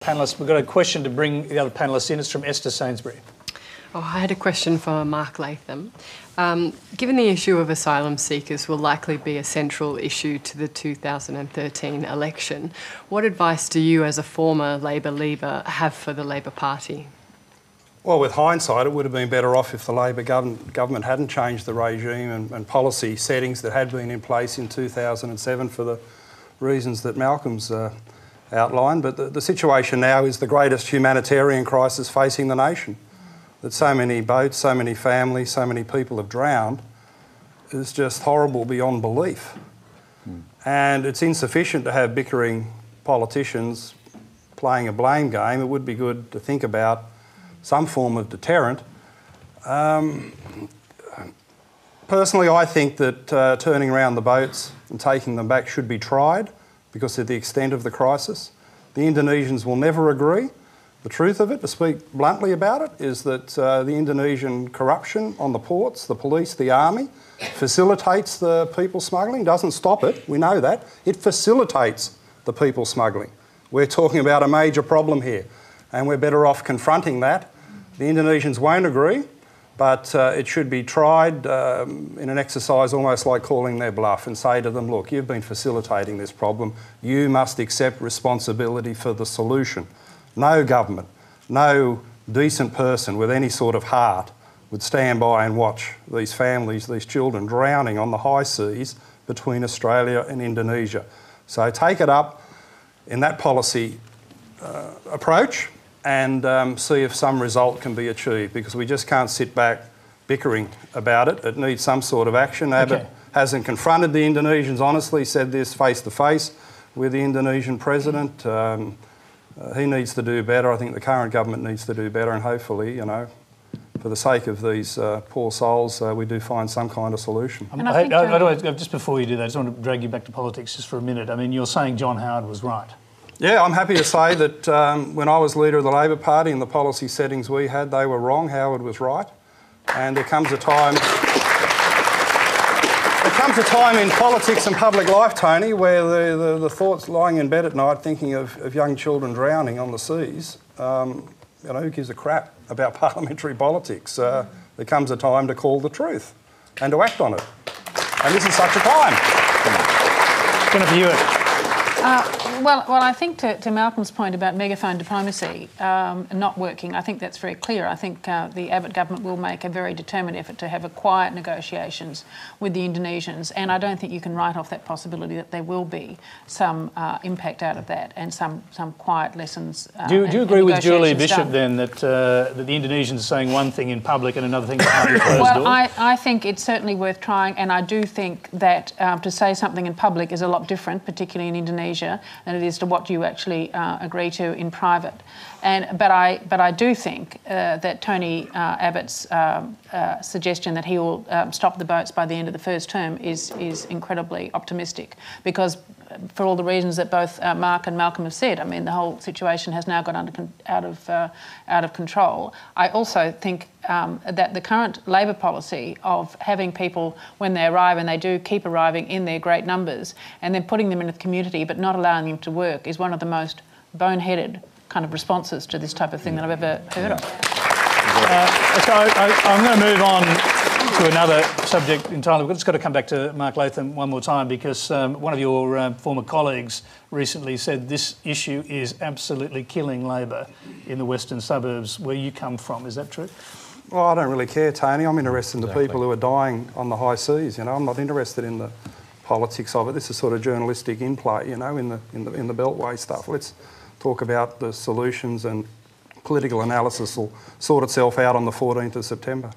panellists. We've got a question to bring the other panellists in. It's from Esther Sainsbury. Oh, I had a question for Mark Latham. Given the issue of asylum seekers will likely be a central issue to the 2013 election, what advice do you, as a former Labor leader, have for the Labor Party? Well, with hindsight, it would have been better off if the Labor government hadn't changed the regime and policy settings that had been in place in 2007 for the reasons that Malcolm's outlined. But the situation now is the greatest humanitarian crisis facing the nation. That so many boats, so many families, so many people have drowned is just horrible beyond belief. And it's insufficient to have bickering politicians playing a blame game. It would be good to think about some form of deterrent. Personally, I think that turning around the boats and taking them back should be tried because of the extent of the crisis. The Indonesians will never agree. The truth of it, to speak bluntly about it, is that the Indonesian corruption on the ports, the police, the army, facilitates the people smuggling, doesn't stop it, we know that. It facilitates the people smuggling. We're talking about a major problem here, and we're better off confronting that. The Indonesians won't agree, but it should be tried in an exercise almost like calling their bluff and say to them, look, you've been facilitating this problem, you must accept responsibility for the solution. No government, no decent person with any sort of heart would stand by and watch these families, these children drowning on the high seas between Australia and Indonesia. So take it up in that policy approach and see if some result can be achieved, because we just can't sit back bickering about it. It needs some sort of action. Abbott hasn't confronted the Indonesians honestly, said this face to face with the Indonesian president. He needs to do better. I think the current government needs to do better, and hopefully, you know, for the sake of these poor souls, we do find some kind of solution. Just before you do that, I just want to drag you back to politics just for a minute. I mean, you're saying John Howard was right. Yeah, I'm happy to say that when I was leader of the Labor Party and the policy settings we had, they were wrong. Howard was right. And there comes a time... There comes a time in politics and public life, Tony, where the thoughts lying in bed at night thinking of young children drowning on the seas, you know, who gives a crap about parliamentary politics? There comes a time to call the truth and to act on it. And this is such a time. Jennifer Hewitt. Well, I think to Malcolm's point about megaphone diplomacy not working, I think that's very clear. I think the Abbott government will make a very determined effort to have a quiet negotiations with the Indonesians, and I don't think you can write off that possibility that there will be some impact out of that and some quiet lessons. Do you agree with Julie Bishop then that the Indonesians are saying one thing in public and another thing behind closed doors? Well, I think it's certainly worth trying, and I do think that to say something in public is a lot different, particularly in Indonesia, than it is to what you actually agree to in private. But I do think that Tony Abbott's suggestion that he will stop the boats by the end of the first term is incredibly optimistic, because for all the reasons that both Mark and Malcolm have said, I mean, the whole situation has now got out of control. I also think that the current Labor policy of having people, when they arrive, and they do keep arriving in their great numbers, and then putting them into the community but not allowing them to work, is one of the most boneheaded kind of responses to this type of thing that I've ever heard of. So I'm going to move on to another subject entirely. We've just got to come back to Mark Latham one more time, because one of your former colleagues recently said this issue is absolutely killing Labor in the western suburbs where you come from. Is that true? Well, I don't really care, Tony. I'm interested in the people who are dying on the high seas. You know, I'm not interested in the politics of it. This is sort of journalistic in play, you know, in the Beltway stuff. Let's talk about the solutions, and political analysis will sort itself out on the 14th of September.